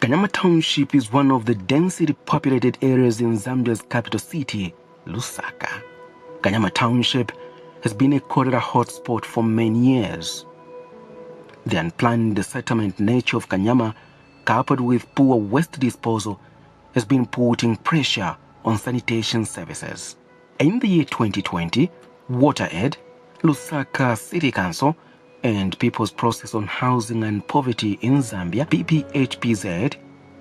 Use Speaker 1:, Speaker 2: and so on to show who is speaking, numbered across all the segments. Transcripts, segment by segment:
Speaker 1: Kanyama Township is one of the densely populated areas in Zambia's capital city, Lusaka. Kanyama Township has been a cholera hotspot for many years. The unplanned settlement nature of Kanyama, coupled with poor waste disposal, has been putting pressure on sanitation services. In the year 2020, WaterAid, Lusaka City Council, and People's Process on Housing and Poverty in Zambia, PPHPZ,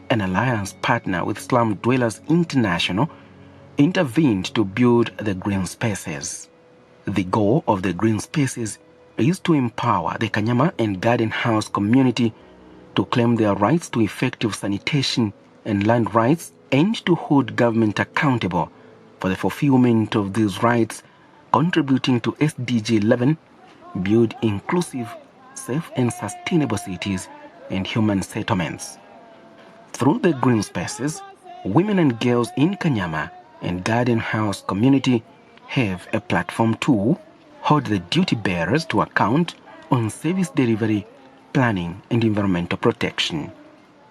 Speaker 1: an alliance partner with Slum Dwellers International, intervened to build the green spaces. The goal of the green spaces is to empower the Kanyama and Garden House community to claim their rights to effective sanitation and land rights, and to hold government accountable for the fulfillment of these rights, contributing to SDG 11, build inclusive, safe and sustainable cities and human settlements. Through the green spaces, women and girls in Kanyama and Garden House community have a platform to hold the duty bearers to account on service delivery, planning and environmental protection.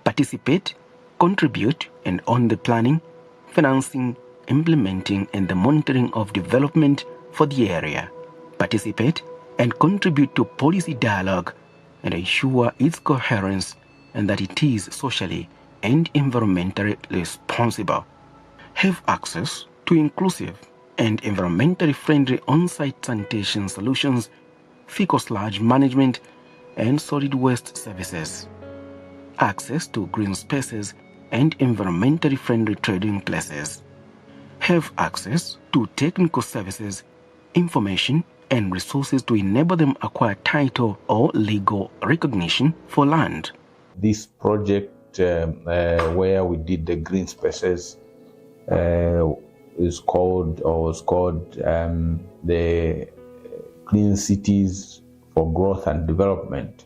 Speaker 1: Participate, contribute and own the planning, financing, implementing and the monitoring of development for the area. Participate and contribute to policy dialogue and ensure its coherence and that it is socially and environmentally responsible. Have access to inclusive and environmentally friendly on-site sanitation solutions, fecal sludge management, and solid waste services. Access to green spaces and environmentally friendly trading places. Have access to technical services, information, and resources to enable them acquire title or legal recognition for land.
Speaker 2: This project where we did the green spaces was called the Clean Cities for Growth and Development.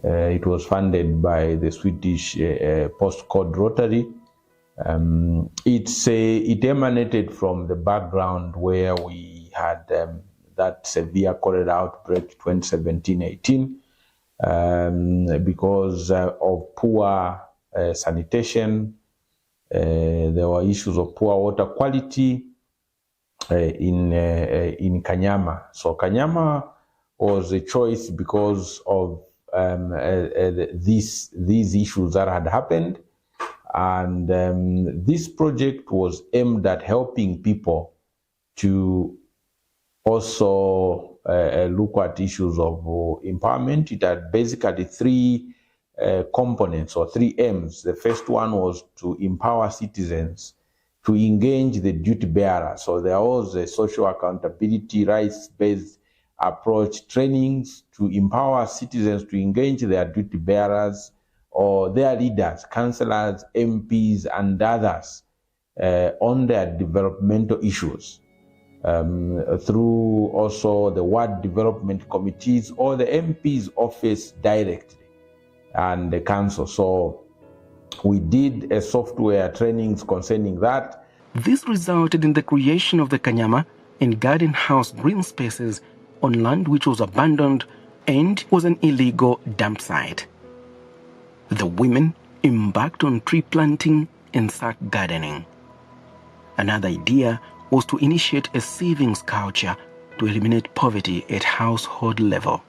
Speaker 2: It was funded by the Swedish postcode Rotary. It emanated from the background where we had that severe cholera outbreak 2017-18 because of poor sanitation. There were issues of poor water quality in Kanyama. So Kanyama was a choice because of these issues that had happened, and this project was aimed at helping people to also look at issues of empowerment. It had basically three components or three aims. The first one was to empower citizens to engage the duty bearer. So there was a social accountability, rights-based approach trainings to empower citizens to engage their duty bearers or their leaders, councillors, MPs, and others on their developmental issues through also the ward development committees or the MP's office directly and the council. So we did a software trainings concerning that.
Speaker 1: This resulted in the creation of the Kanyama and Garden House green spaces on land which was abandoned and was an illegal dump site. The women embarked on tree planting and sack gardening. Another idea was to initiate a savings culture to eliminate poverty at household level.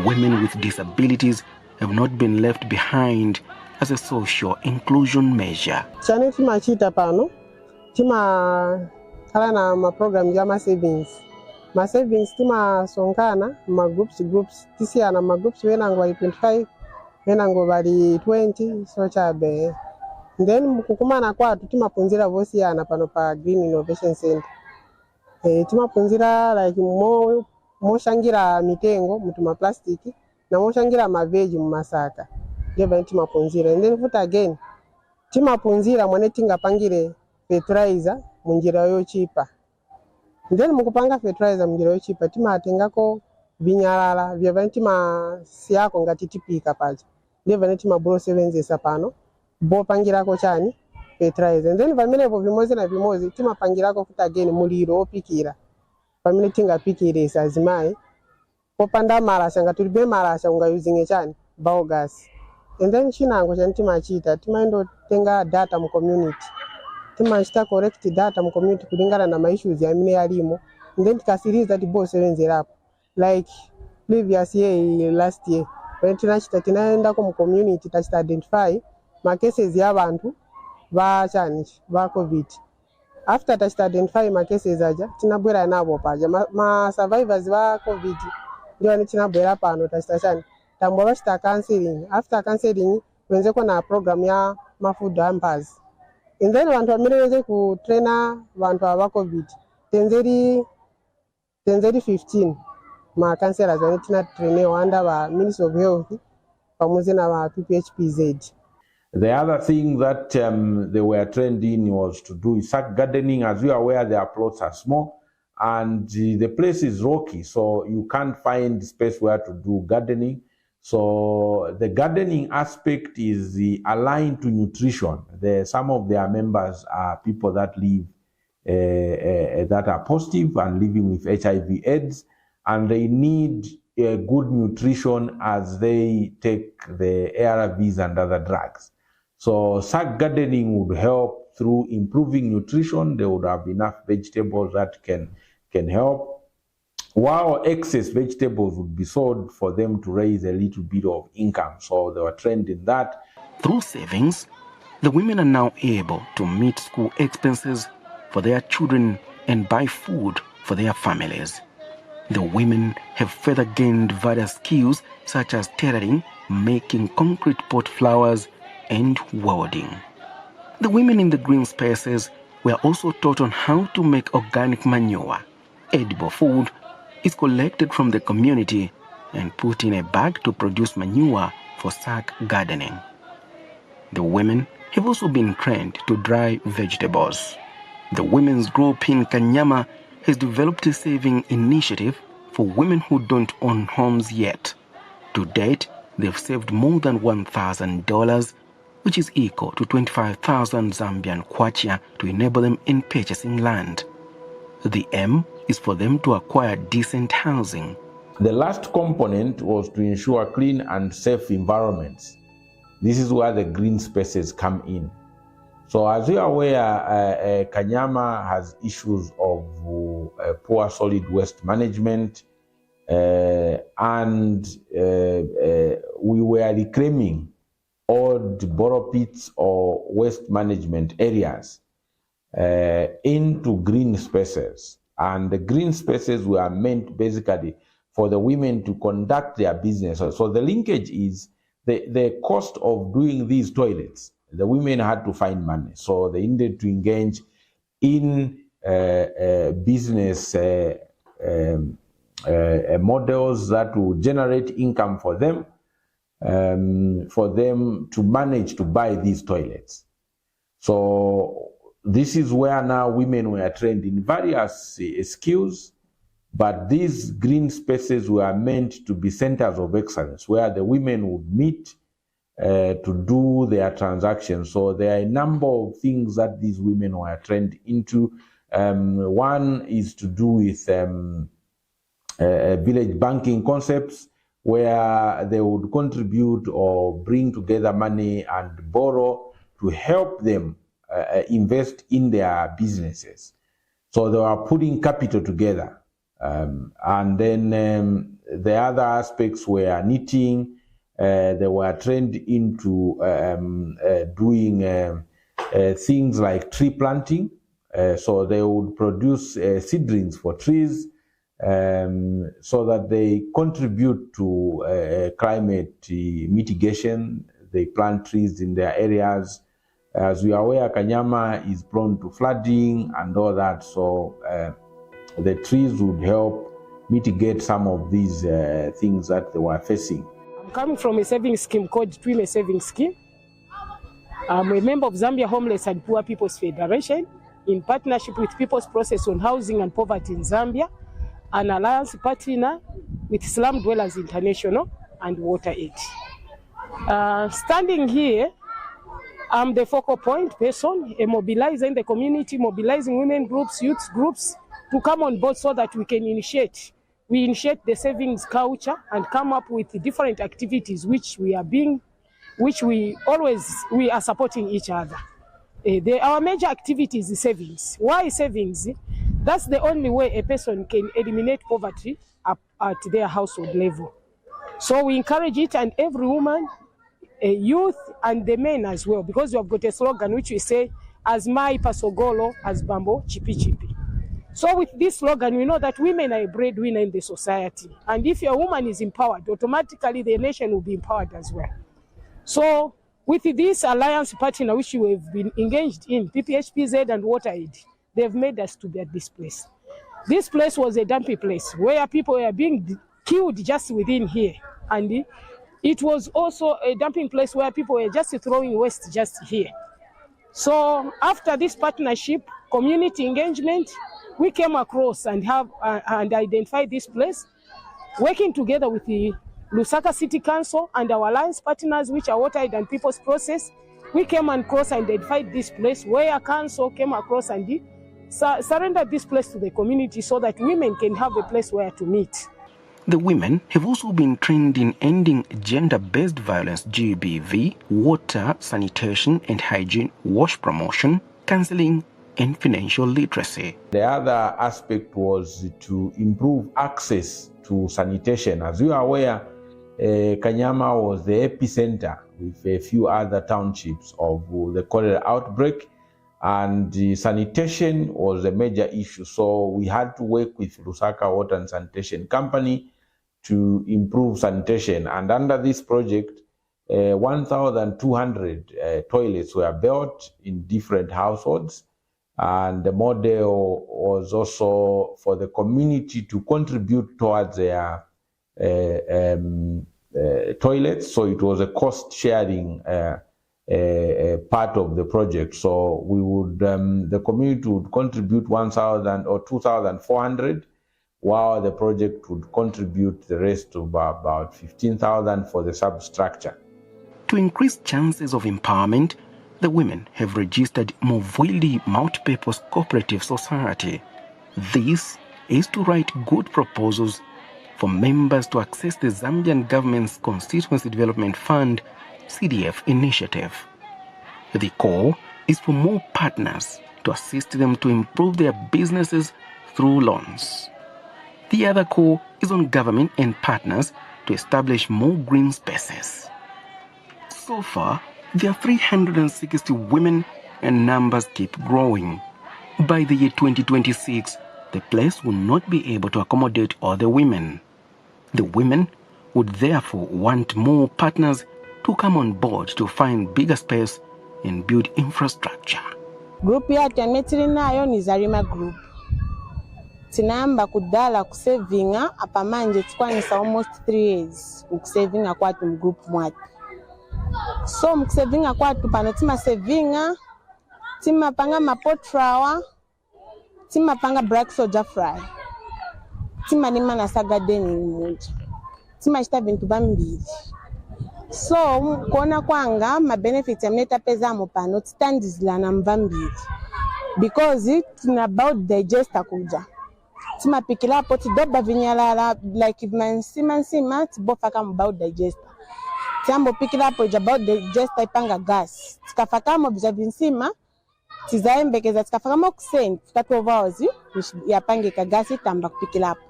Speaker 1: Women with disabilities have not been left behind as a social inclusion measure.
Speaker 3: Chane timachita pano tima kala na ma program ya ma savings. Ma savings tima songana ma groups tisiana ma groups wenango 25 wenango bali 20 so chabe. Then mukukumana kwatu timapunzira vosi yana pano pa Green Innovation Center. Timapunzira like moshangira mitengo mutuma plastiki na moshangira maveji mumasaka. Ndeba timapunzira. And then futa again timapunzira mwane tingapangire fertilizer munjira yochipa. Then mukupanga fertilizer munjira yochipa timatengako binyalala vya tima siako ngati tipika paja. Ndeba tima bro sevenzesa pano bo pangirako chani fertilizer. And then pamenepo vimozi na vimozi timapangirako kuti again muliro wopikira pamene tingapikirisa azimayi popanda malasha ngati tilibe malasha ungayuzinge chani biogas. And then chinango chani timachita timaindotenga data mu community, timachita correct data mu community kulingana na maissues amene yalimo, and then tikasiriza tibosebenzerapo like previous year last year when tinachita tinaendako mu community tachita identify ma cases ya bantu ba chani ba covid. After tachita identify ma cases aja tinabwera nabo paja ma survivors ba covid ndio ani tinabwera pano tachita chani tambora chita counseling. After counseling wenzeko na program ya ma food hampers, and then vantu vamireweze ku trainer vantu ava covid tenzeri 15 ma counselors vane tina trainewa under va Ministry of Health pamwe na va PPHPZ.
Speaker 2: The other thing that they were trained in was to do sack gardening. As you are aware, their plots are small and the place is rocky, so you can't find space where to do gardening. So the gardening aspect is aligned to nutrition. Some of their members are people that live that are positive and living with HIV/AIDS, and they need good nutrition as they take the ARVs and other drugs. So sack gardening would help through improving nutrition. They would have enough vegetables that can help, while excess vegetables would be sold for them to raise a little bit of income. So they were trained in that.
Speaker 1: Through savings, the women are now able to meet school expenses for their children and buy food for their families. The women have further gained various skills such as tailoring, making concrete pot flowers, and welding. The women in the green spaces were also taught on how to make organic manure. Edible food is collected from the community and put in a bag to produce manure for sack gardening. The women have also been trained to dry vegetables. The women's group in Kanyama has developed a saving initiative for women who don't own homes yet. To date, they've saved more than $1,000, which is equal to 25,000 Zambian kwacha, to enable them in purchasing land. The aim is for them to acquire decent housing.
Speaker 2: The last component was to ensure clean and safe environments. This is where the green spaces come in. So as you are aware, Kanyama has issues of poor solid waste management, and we were reclaiming old borrow pits or waste management areas into green spaces. And the green spaces were meant basically for the women to conduct their business. So the linkage is the cost of doing these toilets. The women had to find money, so they needed to engage in business models that will generate income for them to manage to buy these toilets. So this is where now women were trained in various skills, but these green spaces were meant to be centers of excellence where the women would meet to do their transactions. So there are a number of things that these women were trained into. One is to do with village banking concepts, where they would contribute or bring together money and borrow to help them invest in their businesses. So they were putting capital together. And then the other aspects were knitting. They were trained into doing things like tree planting. So they would produce seedlings for trees, so that they contribute to climate mitigation. They plant trees in their areas. As we are aware, Kanyama is prone to flooding and all that, so the trees would help mitigate some of these things that they were facing.
Speaker 4: I'm coming from a savings scheme called Twime Savings Scheme. I'm a member of Zambia Homeless and Poor People's Federation in partnership with People's Process on Housing and Poverty in Zambia, an alliance partner with Slum Dwellers International and WaterAid. Standing here, I'm the focal point person, mobilizing the community, mobilizing women groups, youth groups to come on board so that we can initiate the savings culture and come up with different activities which we are supporting each other. Our major activity is savings. Why savings? That's the only way a person can eliminate poverty at their household level. So we encourage it, and every woman, youth, and the men as well, because we have got a slogan which we say, as mai pasogolo, as bambo chipi chipi. So with this slogan, we know that women are a breadwinner in the society. And if a woman is empowered, automatically the nation will be empowered as well. So with this alliance partner which we have been engaged in, PPHPZ and WaterAid, they've made us to be at this place. This place was a dumpy place where people were being killed just within here. And it was also a dumping place where people were just throwing waste just here. So after this partnership, community engagement, we came across and identified this place, working together with the Lusaka City Council and our alliance partners, which are WaterAid and People's Process. We came across and identified this place where council came across and surrendered this place to the community so that women can have a place where to meet.
Speaker 1: The women have also been trained in ending gender-based violence, GBV, water, sanitation and hygiene, wash promotion, counseling, and financial literacy.
Speaker 2: The other aspect was to improve access to sanitation. As you are aware, Kanyama was the epicenter with a few other townships of the cholera outbreak, and the sanitation was a major issue. So we had to work with Lusaka Water and Sanitation Company to improve sanitation. And under this project, 1,200 toilets were built in different households. And the model was also for the community to contribute towards their toilets. So it was a cost-sharing part of the project. So we would, the community would contribute 1,000 or 2,400, while the project would contribute the rest of about 15,000 for the substructure.
Speaker 1: To increase chances of empowerment, the women have registered Movwili Multipurpose Cooperative Society. This is to write good proposals for members to access the Zambian government's Constituency Development Fund, CDF initiative. The call is for more partners to assist them to improve their businesses through loans. The other call is on government and partners to establish more green spaces. So far, there are 360 women and numbers keep growing. By the year 2026, the place will not be able to accommodate all the women. The women would therefore want more partners to come on board to find bigger space and build infrastructure.
Speaker 5: Group yatu yametiri nayo ni Zarima group. Tinamba kudala kusavinga apamanje tukwanisa almost 3 years kusavinga kwatu mgroup mwatu. So mkusavinga kwatu pano tima savinga, tima panga mapot flower, tima panga black soldier fry, tima nima na sagadeni mmoja, tima shita bintu bambili. So kuona kwanga ma benefits ya mneta peza mopano stands la na mbambili, because it's about digester kuja. Tima pikila poti doba vinyala like if nsima tibofa kama about digester. Tiambo pikila po about digester ipanga gas. Tikafaka mo bija vinsima tizaembekeza tikafaka mo kusend 12 hours ya pange ka gas itamba kupikila po.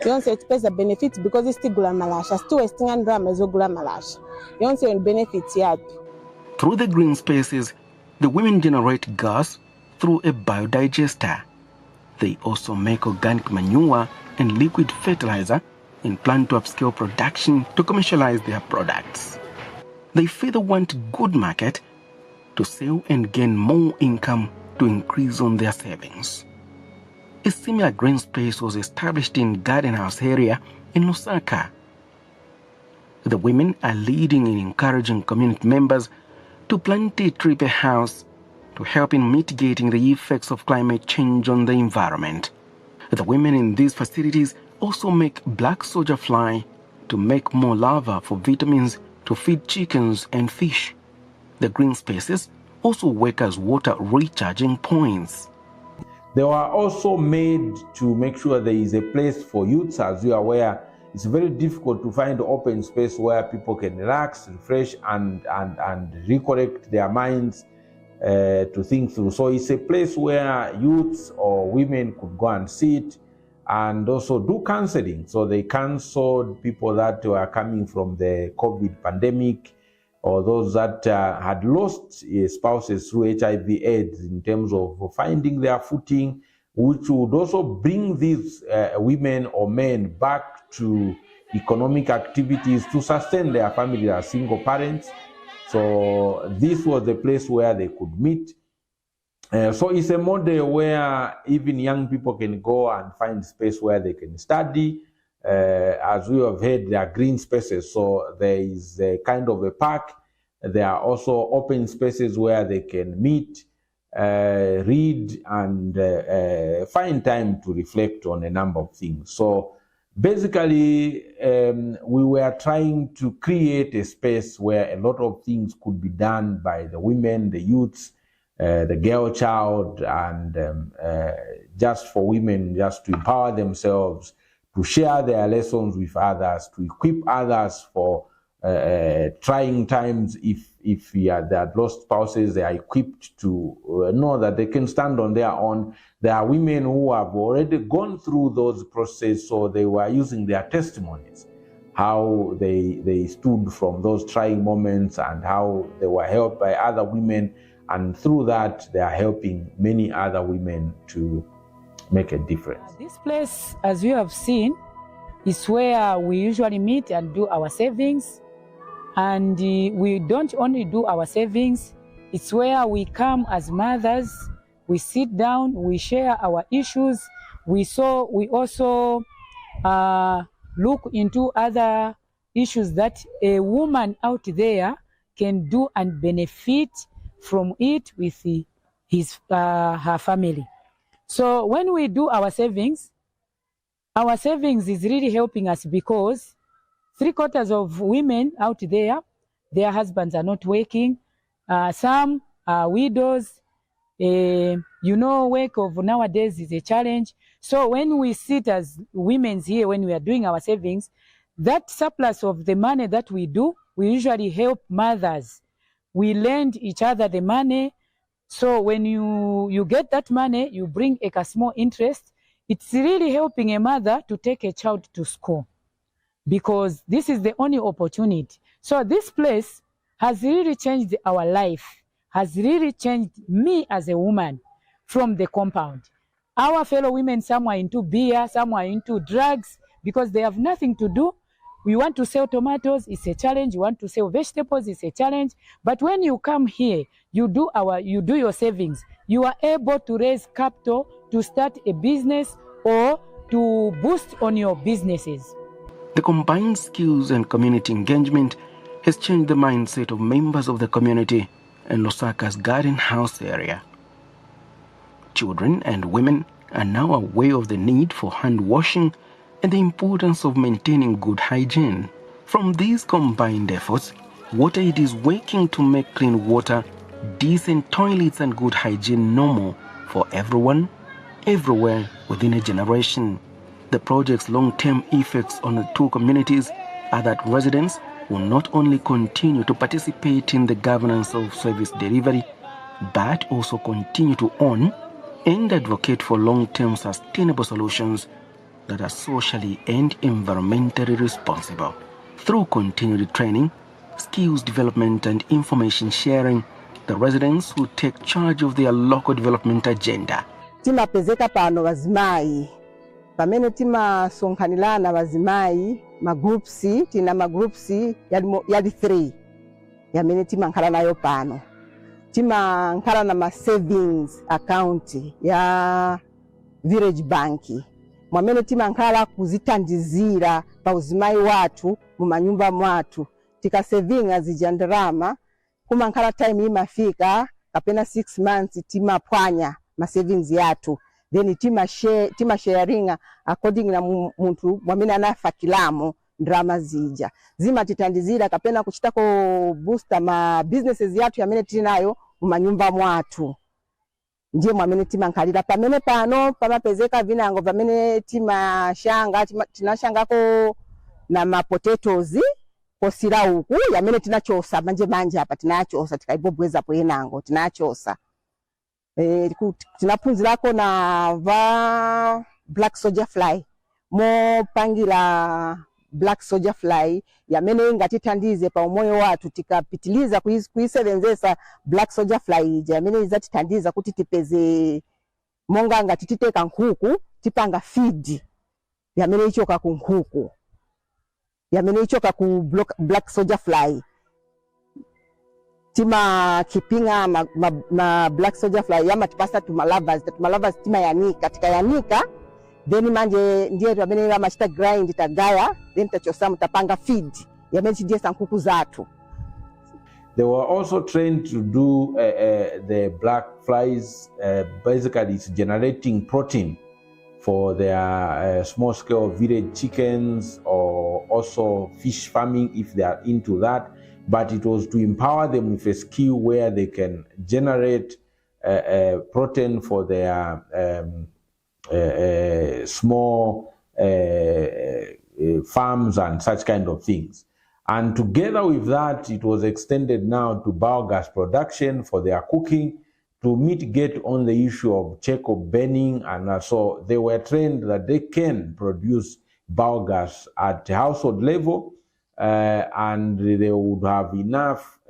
Speaker 5: Yonse it pays a benefit because it's still gula malasha. Still wasting and drama zo gula malasha. Yonse on benefits yadu.
Speaker 1: Through the green spaces, the women generate gas through a biodigester. They also make organic manure and liquid fertilizer and plan to upscale production to commercialize their products. They further want good market to sell and gain more income to increase on their savings. A similar green space was established in Garden House area in Lusaka. The women are leading in encouraging community members to plant a tree per house to help in mitigating the effects of climate change on the environment. The women in these facilities also make black soldier fly to make more larvae for vitamins to feed chickens and fish. The green spaces also work as water recharging points.
Speaker 2: They were also made to make sure there is a place for youths, as you are aware. It's very difficult to find open space where people can relax, refresh, and recollect their minds to think through. So it's a place where youths or women could go and sit and also do counseling. So they counseled people that were coming from the COVID pandemic, or those that had lost spouses through HIV/AIDS, in terms of finding their footing, which would also bring these women or men back to economic activities to sustain their family as single parents. So this was the place where they could meet. So it's a model where even young people can go and find space where they can study. As we have heard, there are green spaces, so there is a kind of a park. There are also open spaces where they can meet, read, and find time to reflect on a number of things. So basically, we were trying to create a space where a lot of things could be done by the women, the youths, the girl child, and just for women, just to empower themselves, to share their lessons with others, to equip others for trying times. If they had lost spouses, they are equipped to know that they can stand on their own. There are women who have already gone through those processes, so they were using their testimonies, how they stood from those trying moments and how they were helped by other women. And through that, they are helping many other women to make a difference.
Speaker 6: This place, as you have seen, is where we usually meet and do our savings. And we don't only do our savings, it's where we come as mothers, we sit down, we share our issues. We also look into other issues that a woman out there can do and benefit from it with her family. So when we do our savings is really helping us, because 3/4 of women out there, their husbands are not working. Some are widows. Work of nowadays is a challenge. So when we sit as women here, when we are doing our savings, that surplus of the money that we do, we usually help mothers. We lend each other the money. So when you get that money, you bring a small interest. It's really helping a mother to take a child to school, because this is the only opportunity. So this place has really changed our life, has really changed me as a woman from the compound. Our fellow women, some are into beer, some are into drugs, because they have nothing to do. We want to sell tomatoes, it's a challenge. You want to sell vegetables, it's a challenge. But when you come here, you do your savings. You are able to raise capital to start a business or to boost on your businesses.
Speaker 1: The combined skills and community engagement has changed the mindset of members of the community in Lusaka's garden house area. Children and women are now aware of the need for hand washing and the importance of maintaining good hygiene. From these combined efforts, WaterAid is working to make clean water, decent toilets, and good hygiene normal for everyone, everywhere, within a generation. The project's long-term effects on the two communities are that residents will not only continue to participate in the governance of service delivery, but also continue to own and advocate for long-term sustainable solutions that are socially and environmentally responsible. Through continued training, skills development, and information sharing, the residents will take charge of their local development agenda.
Speaker 3: Timapezeka pano wazimai. Pamene timasonkanilana wazimai, magroupsi, tina magroupsi yali 3. Yamene timankhala nayo pano. Timankhala na savings account ya village banki. Mwamene timankhala kuzitandizira pa uzimai watu mumanyumba mwatu. Tika saving azijandrama, kumankhala time imafika, kapena 6 months timapwanya ma savings yatu. Then tima sharing according na muntu mwamene anafa kilamo drama zija. Zima titandizira kapena kuchitako booster ma businesses yatu yamene tinayo
Speaker 7: mumanyumba mwatu. Ndiye mwamene timankalira pamene pano pamapezeka vinango vamene tinashangako na mapotatoes posira uku yamene tinachosa manje apa tinachosa tikaibobweza poyenango tinachosa. Tinaphunzirako na va black soldier fly mo pangira black soldier fly yamene ingatithandize pa umoyo watu tikapitiliza kuisebenzesa black soldier fly yamene izatithandiza kuti tipeze monga ngatititeka nkhuku tipanga feed yamene ichoka ku nkhuku yamene ichoka ku black soldier fly tima kipinga ma black soldier fly yama tipasa tumalavas tima yanika tikayanika then manje ndiye yamene yamachita grind tagaya then tachosa mutapanga feed yamene ndiye sankuku zatu.
Speaker 2: They were also trained to do the black flies. Basically, it's generating protein for their small-scale village chickens or also fish farming if they are into that. But it was to empower them with a skill where they can generate protein for their small farms and such kind of things. And together with that, it was extended now to biogas production for their cooking to mitigate on the issue of charcoal burning. And so they were trained that they can produce biogas at household level and they would have enough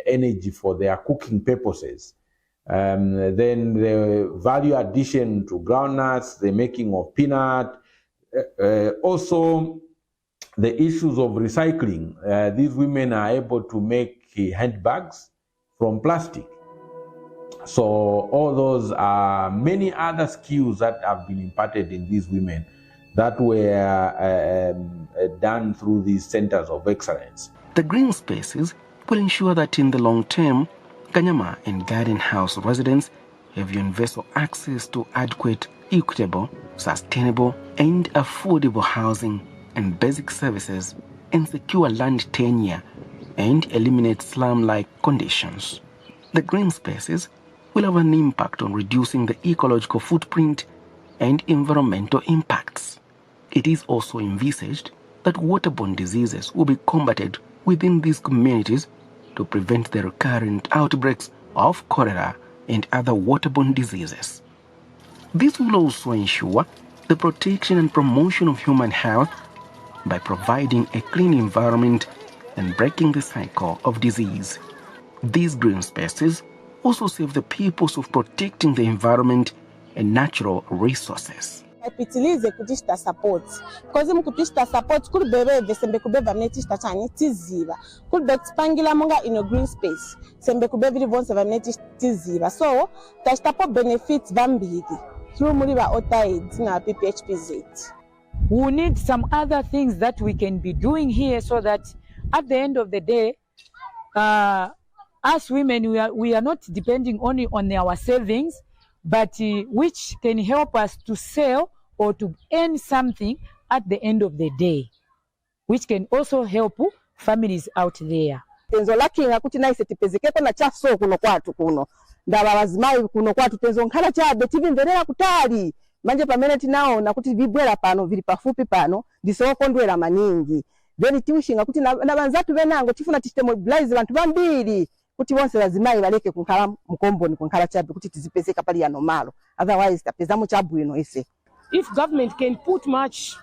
Speaker 2: energy for their cooking purposes. Then the value addition to groundnuts, the making of peanut, also the issues of recycling. These women are able to make handbags from plastic. So all those are many other skills that have been imparted in these women that were done through these centers of excellence.
Speaker 1: The green spaces will ensure that in the long term, Kanyama and Garden House residents have universal access to adequate, equitable, sustainable, and affordable housing and basic services, and secure land tenure and eliminate slum-like conditions. The green spaces will have an impact on reducing the ecological footprint and environmental impacts. It is also envisaged that waterborne diseases will be combated within these communities to prevent the recurrent outbreaks of cholera and other waterborne diseases. This will also ensure the protection and promotion of human health by providing a clean environment and breaking the cycle of disease. These green spaces also serve the purpose of protecting the environment and natural resources.
Speaker 5: Epitilize kutishita support. Kozi mkutishita support kuri bebe sembe kubeba netishita chani tiziva. Kuri betipangila monga in a green space. Sembe kubeba rivonse va netishita. So, tashitapo benefits vambigi. Through muliwa WaterAid na PPHPZ.
Speaker 6: We need some other things that we can be doing here so that at the end of the day, us women, we are not depending only on our savings, but which can help us to sell or to earn something at the end of the day, which can also help families out there.
Speaker 7: Tenzo lakinga kuti naise tipezekeko na chaso kuno kwatu kuno. Ndaba wazimai kuno kwatu tenzo nkhala chabe tivimverera kutali. Manje pamene tinaona kuti vibwera pano vili pafupi pano ndisokondwera maningi. Then tiushinga kuti na banzatu benango tifuna tishite mobilize bantu bambiri kuti bonse lazimai baleke kunkhala mkomboni kunkhala chabe kuti tizipezeka pali ya normalo. Otherwise tapeza mu chabwino ese.
Speaker 4: If government can put much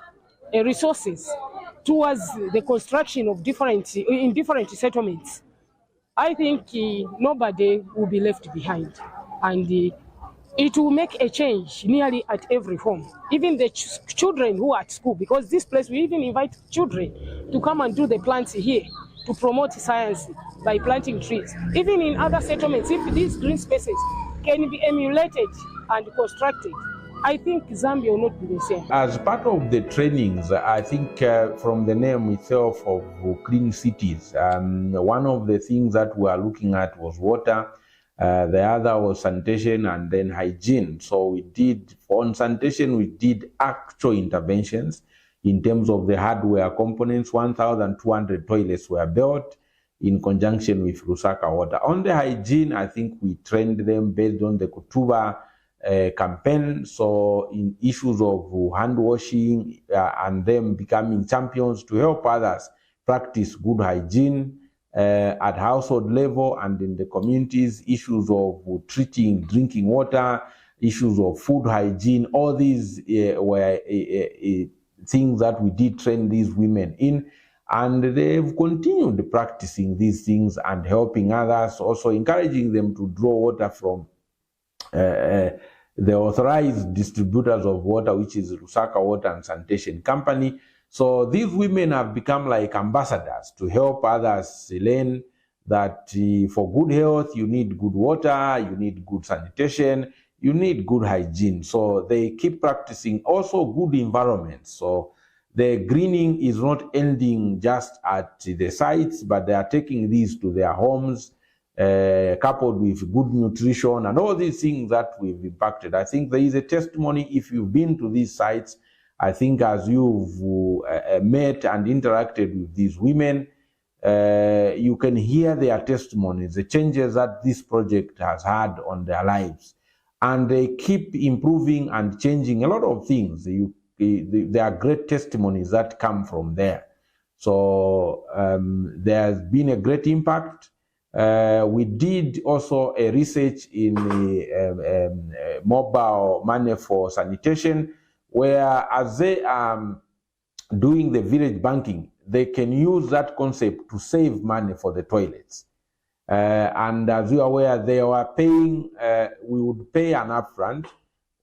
Speaker 4: resources towards the construction of different settlements, I think nobody will be left behind, and it will make a change nearly at every home. Even the children who are at school, because this place we even invite children to come and do the plants here to promote science by planting trees. Even in other settlements, if these green spaces can be emulated and constructed, I think Zambia will not be the same.
Speaker 2: As part of the trainings, I think from the name itself of Clean Cities, one of the things that we are looking at was water, the other was sanitation and then hygiene. So we did, on sanitation, we did actual interventions in terms of the hardware components. 1,200 toilets were built. in conjunction with Lusaka Water. On the hygiene, I think we trained them based on the Kutuba campaign. So in issues of hand washing and them becoming champions to help others practice good hygiene at household level and in the communities, issues of treating drinking water, issues of food hygiene, all these were things that we did train these women in. And they've continued practicing these things and helping others, also encouraging them to draw water from the authorized distributors of water, which is Lusaka Water and Sanitation Company. So these women have become like ambassadors to help others learn that for good health, you need good water, you need good sanitation, you need good hygiene. So they keep practicing also good environment. So the greening is not ending just at the sites, but they are taking these to their homes, coupled with good nutrition and all these things that we've impacted. I think there is a testimony if you've been to these sites. I think as you've met and interacted with these women, you can hear their testimonies, the changes that this project has had on their lives. And they keep improving and changing a lot of things. There are great testimonies that come from there. So there's been a great impact. We did also a research in mobile money for sanitation, where as they are doing the village banking, they can use that concept to save money for the toilets. And as you are aware, they were paying, we would pay an upfront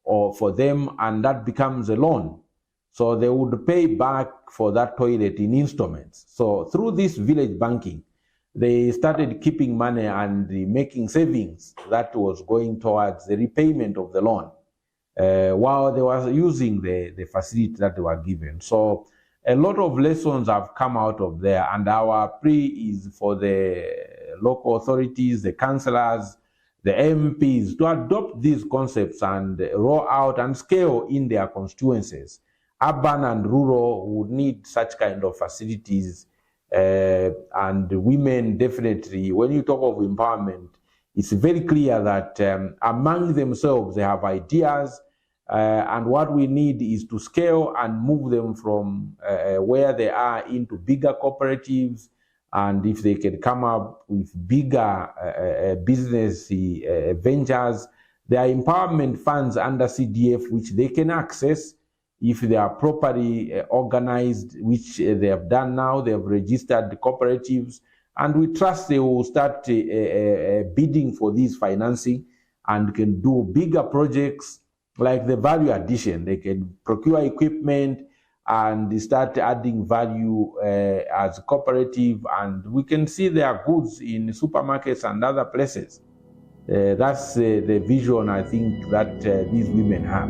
Speaker 2: or for them, and that becomes a loan. So they would pay back for that toilet in installments. So through this village banking, they started keeping money and making savings that was going towards the repayment of the loan while they were using the facility that they were given. So a lot of lessons have come out of there, and our plea is for the local authorities, the councillors, the MPs to adopt these concepts and roll out and scale in their constituencies. Urban and rural would need such kind of facilities, and women definitely, when you talk of empowerment, it's very clear that among themselves they have ideas, and what we need is to scale and move them from where they are into bigger cooperatives, and if they can come up with bigger business ventures, there are empowerment funds under CDF which they can access if they are properly organized, which they have done now. They have registered the cooperatives, and we trust they will start bidding for this financing and can do bigger projects like the value addition. They can procure equipment and start adding value as a cooperative, and we can see their goods in supermarkets and other places. That's the vision I think that these women have.